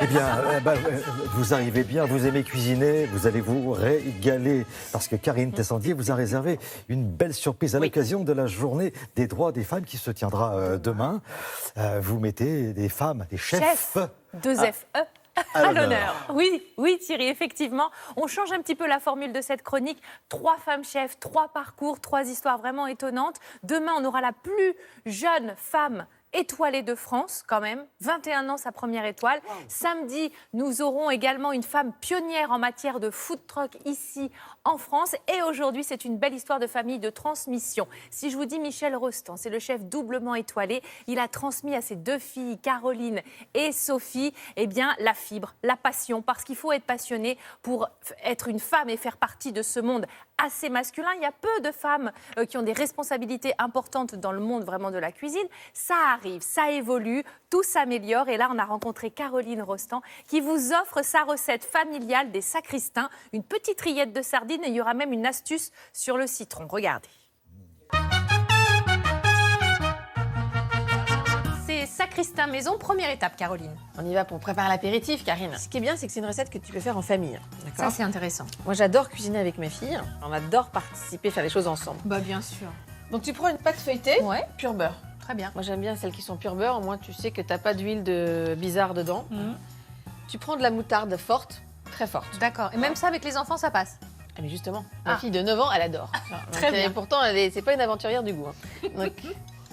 Eh bien, vous arrivez bien, vous aimez cuisiner, vous allez vous régaler. Parce que Karine Tessandier vous a réservé une belle surprise à l'occasion de la journée des droits des femmes qui se tiendra demain. Vous mettez des femmes, des chefs. Deux F-E. À l'honneur. Oui, Thierry, effectivement. On change un petit peu la formule de cette chronique. 3 femmes chefs, 3 parcours, 3 histoires vraiment étonnantes. Demain, on aura la plus jeune femme étoilée de France, quand même. 21 ans, sa première étoile. Wow. Samedi, nous aurons également une femme pionnière en matière de food truck ici en France. Et aujourd'hui, c'est une belle histoire de famille, de transmission. Si je vous dis Michel Rostand, c'est le chef doublement étoilé. Il a transmis à ses 2 filles, Caroline et Sophie, eh bien, la fibre, la passion. Parce qu'il faut être passionné pour être une femme et faire partie de ce monde assez masculin. Il y a peu de femmes qui ont des responsabilités importantes dans le monde vraiment de la cuisine. Ça arrive, ça évolue, tout s'améliore. Et là, on a rencontré Caroline Rostand qui vous offre sa recette familiale des sacristains. Une petite rillette de sardines et il y aura même une astuce sur le citron. Regardez. C'est sacristain maison, première étape, Caroline. On y va pour préparer l'apéritif, Karine. Ce qui est bien, c'est que c'est une recette que tu peux faire en famille. Ça, c'est intéressant. Moi, j'adore cuisiner avec mes filles. On adore participer, faire les choses ensemble. Bah, bien sûr. Donc, tu prends une pâte feuilletée, pur beurre. Très bien. Moi, j'aime bien celles qui sont pur beurre. Au moins, tu sais que tu n'as pas d'huile de bizarre dedans. Tu prends de la moutarde forte, très forte. D'accord. Et même ça, avec les enfants, ça passe. Ah, mais justement, ma fille de 9 ans, elle adore. Très bien. Pourtant, c'est pas une aventurière du goût. Donc,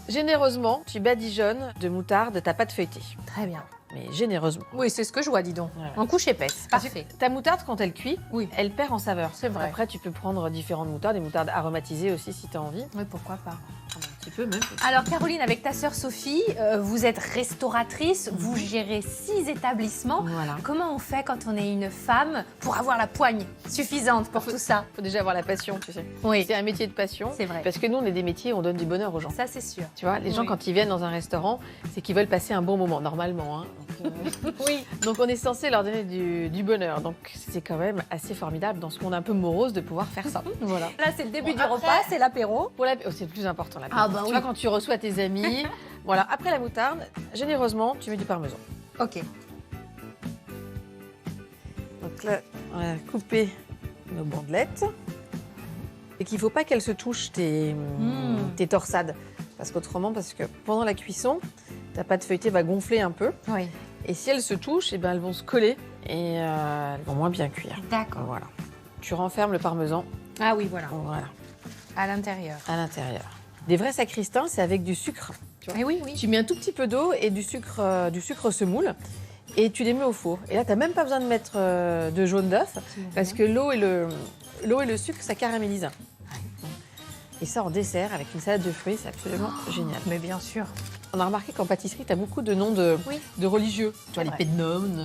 généreusement, tu badigeonnes de moutarde ta pâte feuilletée. Très bien. Mais généreusement. Oui, c'est ce que je vois, dis donc. Voilà. En couche épaisse. Parfait. Ta moutarde, quand elle cuit, elle perd en saveur. C'est vrai. Après, tu peux prendre différentes moutardes, des moutardes aromatisées aussi si tu as envie. Oui, pourquoi pas. Un petit peu même. Alors, Caroline, avec ta sœur Sophie, vous êtes restauratrice, vous gérez 6 établissements. Voilà. Comment on fait quand on est une femme pour avoir la poigne suffisante pour tout ça? Il faut déjà avoir la passion, tu sais. Oui. C'est un métier de passion. C'est vrai. Parce que nous, on est des métiers où on donne du bonheur aux gens. Ça, c'est sûr. Tu vois, les gens, quand ils viennent dans un restaurant, c'est qu'ils veulent passer un bon moment, normalement. Hein. Oui. Donc, on est censé leur donner du bonheur. Donc, c'est quand même assez formidable dans ce monde un peu morose de pouvoir faire ça. Voilà. Là, c'est le début du repas, c'est l'apéro. C'est le plus important, l'apéro. Ah bah tu vois, quand tu reçois tes amis, voilà. Après la moutarde, généreusement, tu mets du parmesan. Ok. Donc là, on va couper nos bandelettes. Et qu'il ne faut pas qu'elles se touchent, tes torsades. Parce que pendant la cuisson, ta pâte feuilletée va gonfler un peu. Oui. Et si elles se touchent, elles vont se coller et elles vont moins bien cuire. D'accord. Voilà. Tu renfermes le parmesan. Ah oui, voilà. Voilà. À l'intérieur. À l'intérieur. Des vrais sacristains, c'est avec du sucre. Tu vois. Oui. Tu mets un tout petit peu d'eau et du sucre semoule et tu les mets au four. Et là, tu n'as même pas besoin de mettre de jaune d'œuf parce que l'eau et le sucre, ça caramélise. Et ça, en dessert, avec une salade de fruits, c'est absolument génial. Mais bien sûr. On a remarqué qu'en pâtisserie, tu as beaucoup de noms de religieux. Tu vois, les pédnomes,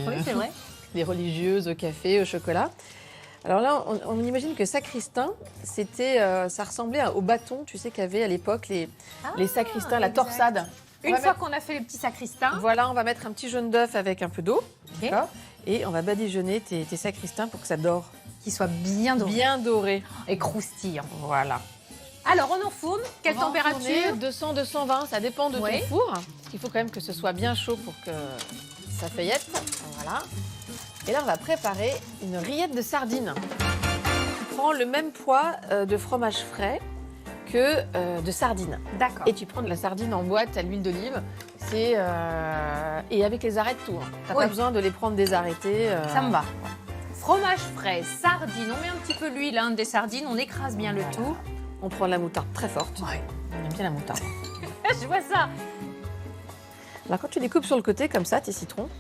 Oui, c'est vrai. les religieuses au café, au chocolat. Alors là, on imagine que sacristain, ça ressemblait au bâton, tu sais, qu'avaient à l'époque les sacristains, la torsade. Une fois qu'on a fait les petits sacristains. Voilà, on va mettre un petit jaune d'œuf avec un peu d'eau. Okay. Et on va badigeonner tes sacristains pour que ça dore. Qu'ils soient bien dorés. Bien dorés. Et croustillants. Voilà. Alors, on enfourne. Quelle température? 200, 220, ça dépend de ton four. Il faut quand même que ce soit bien chaud pour que ça feuillette. Voilà. Et là, on va préparer une rillette de sardines. Tu prends le même poids de fromage frais que de sardines. D'accord. Et tu prends de la sardine en boîte à l'huile d'olive. Et avec les arêtes tout. Hein. T'as pas besoin de les prendre désarrêtées. Ça me va. Fromage frais, sardines. On met un petit peu l'huile des sardines, on écrase bien le tout. On prend de la moutarde très forte. Ouais. On aime bien la moutarde. Je vois ça. Alors quand tu les coupes sur le côté comme ça, tes citrons,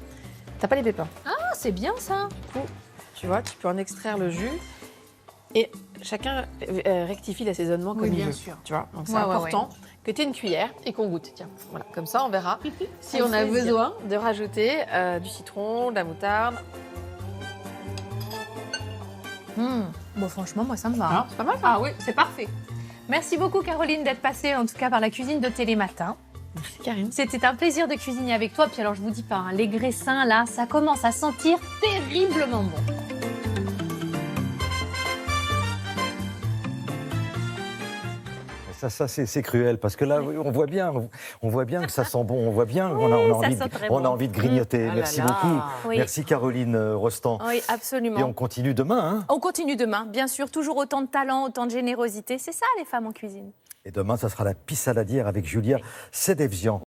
t'as pas les pépins. Ah, c'est bien ça. Du coup, tu vois, tu peux en extraire le jus. Et chacun rectifie l'assaisonnement comme il veut. Bien sûr. Tu vois, donc c'est important que tu aies une cuillère et qu'on goûte. Tiens, voilà, comme ça on verra si on a besoin de rajouter du citron, de la moutarde. Bon, franchement, moi, ça me va. Ah, c'est pas mal. Ah oui, c'est parfait. Merci beaucoup, Caroline, d'être passée, en tout cas, par la cuisine de Télématin. Merci, Karine. C'était un plaisir de cuisiner avec toi. Puis alors, je vous dis pas, hein, les graissins, là, ça commence à sentir terriblement bon. Ça c'est cruel, parce que là, on voit bien que ça sent bon, on voit bien qu'on a envie de grignoter. Ah Merci là là. beaucoup. Oui. Merci Caroline Rostand. Oui, absolument. Et on continue demain. Hein. On continue demain, bien sûr. Toujours autant de talent, autant de générosité. C'est ça, les femmes en cuisine. Et demain, ça sera la pissaladière avec Julia Sedevian.